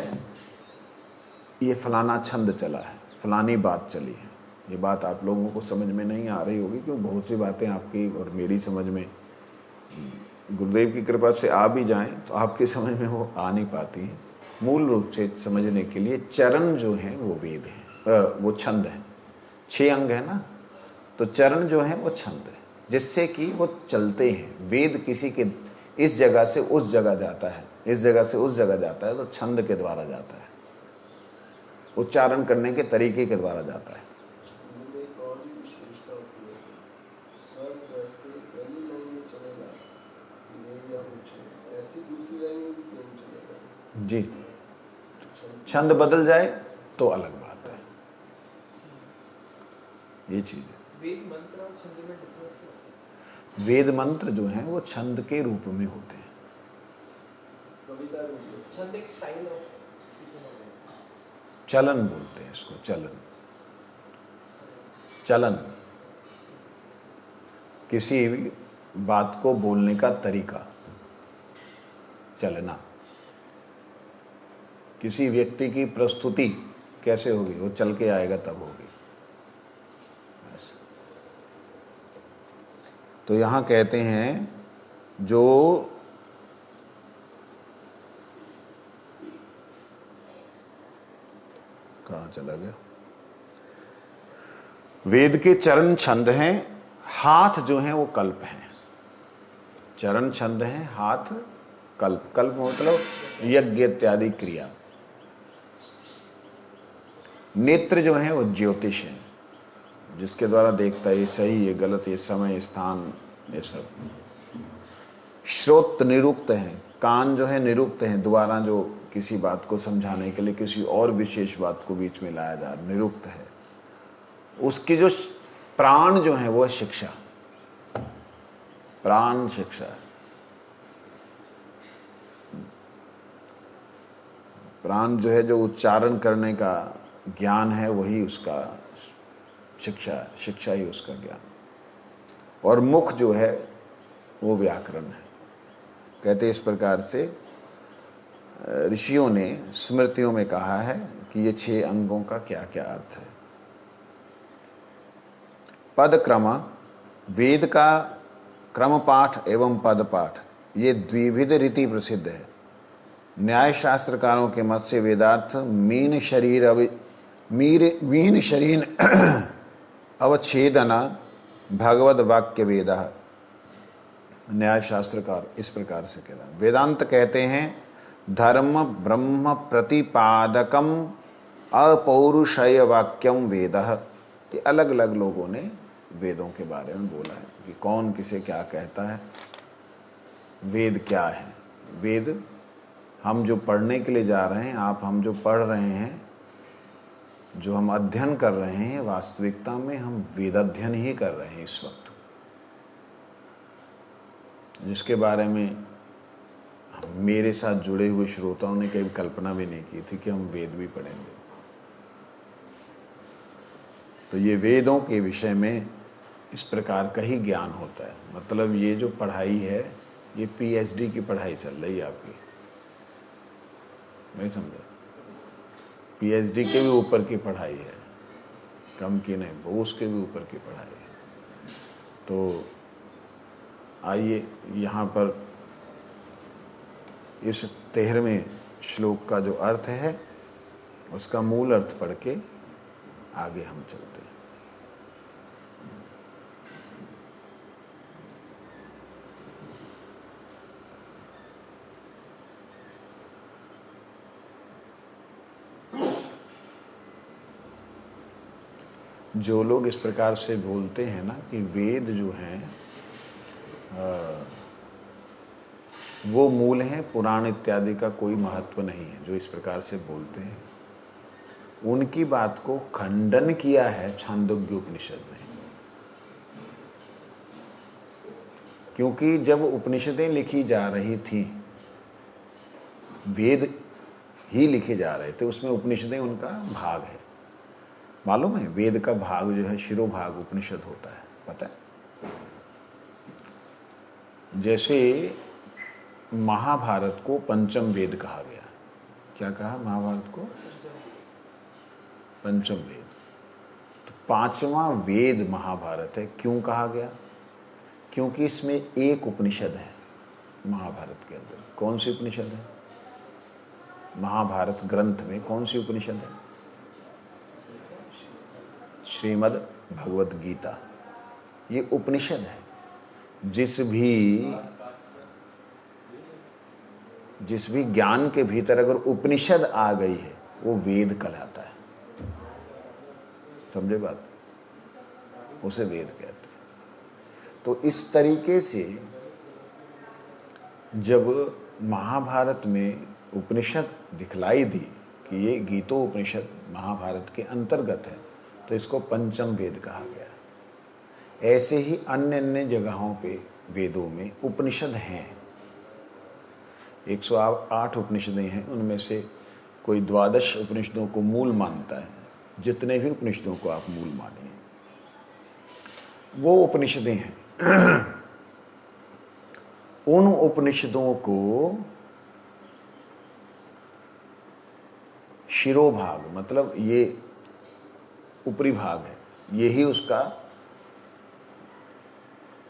ये फलाना छंद चला है, फलानी बात चली है। ये बात आप लोगों को समझ में नहीं आ रही होगी, क्योंकि बहुत सी बातें आपकी और मेरी समझ में गुरुदेव की कृपा से आ भी जाएं तो आपकी समझ में वो आ नहीं पाती हैं। मूल रूप से समझने के लिए चरण जो हैं वो वेद हैं, वो छंद हैं। 6 अंग है ना, तो चरण जो है वो छंद है, जिससे कि वो चलते हैं। वेद किसी के इस जगह से उस जगह जाता है, इस जगह से उस जगह जाता है, तो छंद के द्वारा जाता है, उच्चारण करने के तरीके के द्वारा जाता है। एक और भी विशेषता होती है, स्वर जैसे पहली लाइन में चलेगा ये या ऊंचे, ऐसी दूसरी लाइन में भी सेम चलेगा जी। छंद बदल जाए तो अलग बात है, ये चीज है। वेद मंत्र और छंद में डिफरेंस क्या है? वेद मंत्र जो हैं वो छंद के रूप में होते हैं। कविता रूप, छंद एक स्टाइल ऑफ चलन बोलते हैं इसको, चलन। चलन किसी भी बात को बोलने का तरीका, चलना। किसी व्यक्ति की प्रस्तुति कैसे होगी, वो चल के आएगा तब होगी। तो यहां कहते हैं जो कहां चला गया, वेद के चरण छंद हैं, हाथ जो हैं वो कल्प हैं। चरण छंद हैं, हाथ कल्प। कल्प मतलब यज्ञ इत्यादि क्रिया। नेत्र जो हैं वो ज्योतिष हैं, जिसके द्वारा देखता है ये सही, ये गलत, ये समय, स्थान, ये सब। श्रोत निरुक्त हैं, कान जो है निरुक्त हैं, द्वारा जो किसी बात को समझाने के लिए किसी और विशेष बात को बीच में लाया जा, निरुक्त है। उसकी जो प्राण जो है वो शिक्षा, प्राण शिक्षा है। प्राण जो है, जो उच्चारण करने का ज्ञान है, वही उसका शिक्षा है, शिक्षा ही उसका ज्ञान। और मुख जो है वो व्याकरण है। कहते इस प्रकार से ऋषियों ने स्मृतियों में कहा है कि ये 6 अंगों का क्या क्या अर्थ है। पद क्रम, वेद का क्रम पाठ एवं पद पाठ ये द्विविध रीति प्रसिद्ध है। न्याय शास्त्रकारों के मत से वेदार्थ मीन शरीर अवच्छेदना भगवद वाक्य वेद। न्याय शास्त्रकार इस प्रकार से कहता है। वेदांत कहते हैं धर्म ब्रह्म प्रतिपादकम अपौरुषय वाक्यम वेद। ये अलग अलग लोगों ने वेदों के बारे में बोला है कि कौन किसे क्या कहता है। वेद क्या है? वेद हम जो पढ़ने के लिए जा रहे हैं, हम जो पढ़ रहे हैं, जो हम अध्ययन कर रहे हैं, वास्तविकता में हम वेद अध्ययन ही कर रहे हैं इस वक्त, जिसके बारे में मेरे साथ जुड़े हुए श्रोताओं ने कभी कल्पना भी नहीं की थी कि हम वेद भी पढ़ेंगे। तो ये वेदों के विषय में इस प्रकार का ही ज्ञान होता है। मतलब ये जो पढ़ाई है ये पीएचडी की पढ़ाई चल रही है आपकी, नहीं समझे? पीएचडी के भी ऊपर की पढ़ाई है, कम की नहीं, वो उसके भी ऊपर की पढ़ाई है। तो आइए यहाँ पर इस 13वें श्लोक का जो अर्थ है उसका मूल अर्थ पढ़ के आगे हम चलते हैं। जो लोग इस प्रकार से बोलते हैं ना कि वेद जो हैं वो मूल हैं, पुराण इत्यादि का कोई महत्व नहीं है, जो इस प्रकार से बोलते हैं, उनकी बात को खंडन किया है छांदोग्य उपनिषद ने। क्योंकि जब उपनिषदें लिखी जा रही थी, वेद ही लिखे जा रहे थे, उसमें उपनिषदें उनका भाग है। मालूम है वेद का भाग जो है शिरोभाग उपनिषद होता है, पता है? जैसे महाभारत को पंचम वेद कहा गया। क्या कहा महाभारत को? पंचम वेद। तो 5वां वेद महाभारत है। क्यों कहा गया? क्योंकि इसमें एक उपनिषद है महाभारत के अंदर। कौन सी उपनिषद है? महाभारत ग्रंथ में कौन सी उपनिषद है? श्रीमद् भगवत गीता। ये उपनिषद है। जिस भी ज्ञान के भीतर अगर उपनिषद आ गई है वो वेद कहलाता है। समझे बात? उसे वेद कहते हैं। तो इस तरीके से जब महाभारत में उपनिषद दिखलाई दी कि ये गीतो उपनिषद महाभारत के अंतर्गत है, तो इसको पंचम वेद कहा गया। ऐसे ही अन्य अन्य जगहों पे वेदों में उपनिषद हैं। 108 उपनिषदें हैं, उनमें से कोई 12 उपनिषदों को मूल मानता है। जितने भी उपनिषदों को आप मूल मानिए, वो उपनिषदें हैं। उन उपनिषदों को शिरोभाग, मतलब ये ऊपरी भाग है, यही उसका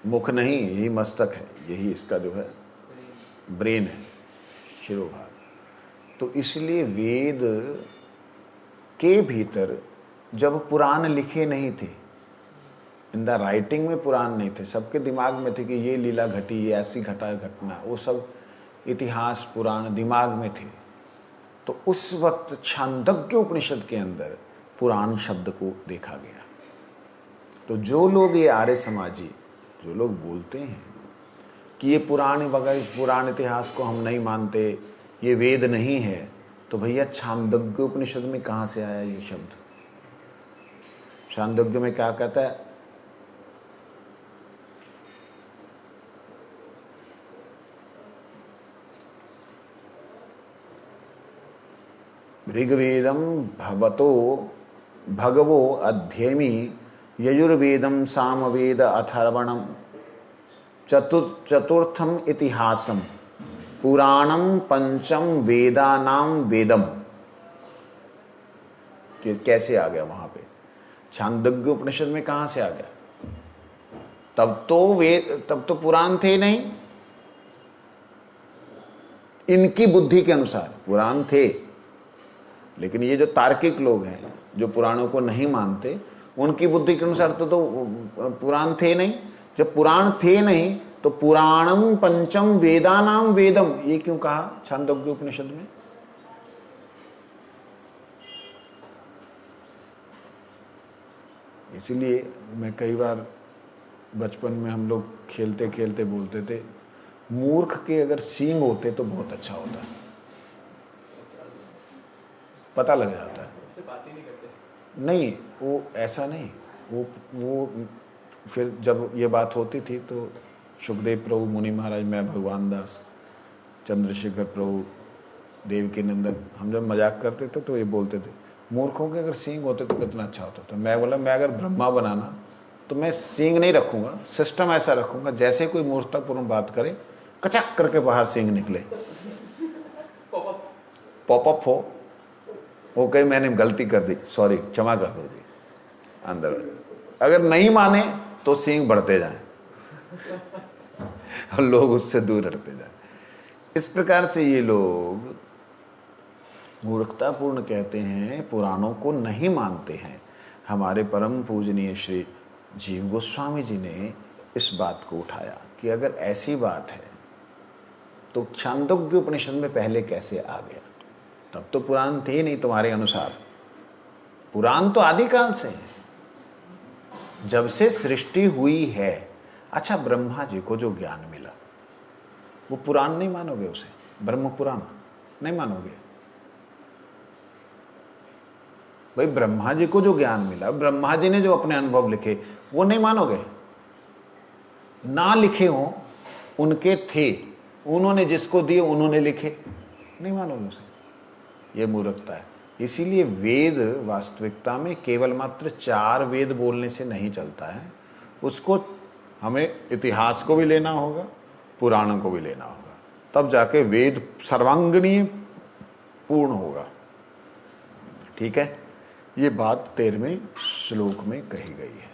मुख नहीं, यही मस्तक है, यही इसका जो है ब्रेन है, शिरोभाग। तो इसलिए वेद के भीतर जब पुराण लिखे नहीं थे, इन द राइटिंग में पुराण नहीं थे, सबके दिमाग में थे कि ये लीला घटी, ये ऐसी घटा घटना, वो सब इतिहास पुराण दिमाग में थे। तो उस वक्त छांदोग्य उपनिषद के अंदर पुराण शब्द को देखा गया। तो जो लोग ये आर्य समाजी जो लोग बोलते हैं कि ये पुराण वगैरह पुराण इतिहास को हम नहीं मानते, ये वेद नहीं है, तो भैया छांदोग्य उपनिषद में कहाँ से आया ये शब्द? छांदोग्य में क्या कहता है? ऋग्वेदम भगवो अध्येमि यजुर्वेदम सामवेद अथर्वणम चतुर्थम इतिहासम पुराणम पंचम वेदानाम वेदम। कि कैसे आ गया वहां पे। छांदोग्य उपनिषद में कहां से आ गया? तब तो पुराण थे नहीं। इनकी बुद्धि के अनुसार पुराण थे, लेकिन ये जो तार्किक लोग हैं जो पुराणों को नहीं मानते, उनकी बुद्धि के अनुसार तो पुराण थे नहीं। जब पुराण थे नहीं तो पुराणम पंचम वेदानाम वेदम, ये क्यों कहा छांदोग्य उपनिषद में? इसीलिए मैं कई बार बचपन में हम लोग खेलते खेलते बोलते थे, मूर्ख के अगर सींग होते तो बहुत अच्छा होता। पता लग जाता है। उससे बात ही नहीं करते। नहीं, वो ऐसा नहीं, वो फिर जब ये बात होती थी तो सुखदेव प्रभु, मुनि महाराज, मैं, भगवान दास, चंद्रशेखर प्रभु, देवकी नंदन, हम जब मजाक करते थे तो ये बोलते थे, मूर्खों के अगर सींग होते तो कितना अच्छा होता। तो मैं बोला, मैं अगर ब्रह्मा बनाना तो मैं सींग नहीं रखूंगा, सिस्टम ऐसा रखूंगा जैसे कोई मूर्खतापूर्ण बात करे कचक करके बाहर सींग निकले, पॉपअप हो, वो कहे मैंने गलती कर दी, सॉरी, क्षमा कर दो जी, अंदर। अगर नहीं माने तो सींग बढ़ते जाएं और लोग उससे दूर हटते जाएं। इस प्रकार से ये लोग मूर्खतापूर्ण कहते हैं, पुराणों को नहीं मानते हैं। हमारे परम पूजनीय श्री जीव गोस्वामी जी ने इस बात को उठाया कि अगर ऐसी बात है तो छांदोग्य उपनिषद में पहले कैसे आ गया? तब तो पुराण थे नहीं तुम्हारे अनुसार। पुराण तो आदिकाल से है, जब से सृष्टि हुई है। अच्छा, ब्रह्मा जी को जो ज्ञान मिला वो पुराण नहीं मानोगे उसे? ब्रह्म पुराण नहीं मानोगे भाई? ब्रह्मा जी को जो ज्ञान मिला, ब्रह्मा जी ने जो अपने अनुभव लिखे, वो नहीं मानोगे? ना लिखे हो, उनके थे, उन्होंने जिसको दिए उन्होंने लिखे, नहीं मानोगे उसे? ये मूर्खता है। इसीलिए वेद वास्तविकता में केवल मात्र 4 वेद बोलने से नहीं चलता है, उसको हमें इतिहास को भी लेना होगा, पुराणों को भी लेना होगा, तब जाके वेद सर्वांगीण पूर्ण होगा। ठीक है, ये बात 13वें श्लोक में कही गई है।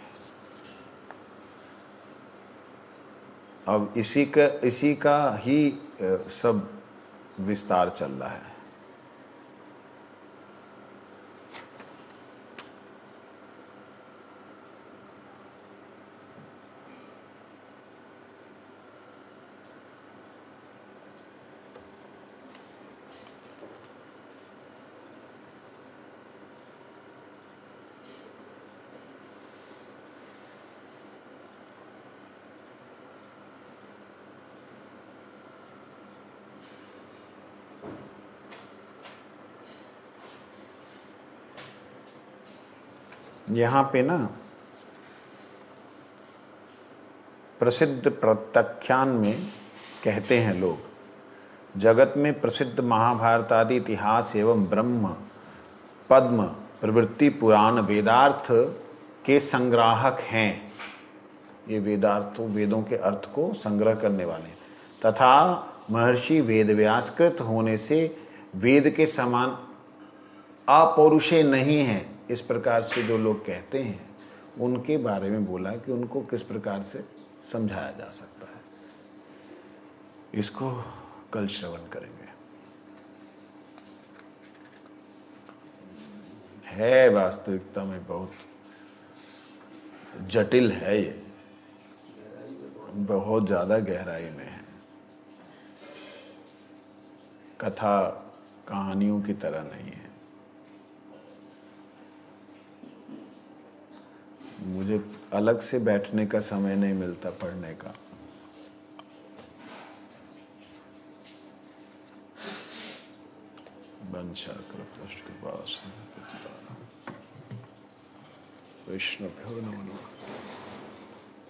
अब इसी का ही सब विस्तार चल रहा है। यहाँ पे ना प्रसिद्ध प्रत्याख्यान में कहते हैं लोग, जगत में प्रसिद्ध महाभारत आदि इतिहास एवं ब्रह्म पद्म प्रवृत्ति पुराण वेदार्थ के संग्राहक हैं। ये वेदों के अर्थ को संग्रह करने वाले हैं, तथा महर्षि वेदव्यासकृत होने से वेद के समान अपौरुषेय नहीं है। इस प्रकार से जो लोग कहते हैं उनके बारे में बोला कि उनको किस प्रकार से समझाया जा सकता है। इसको कल श्रवण करेंगे। है वास्तविकता में बहुत जटिल है, ये बहुत ज़्यादा गहराई में है। कथा कहानियों की तरह नहीं है। मुझे अलग से बैठने का समय नहीं मिलता पढ़ने का। वंशा कृपा विष्णुभ्यो नमः।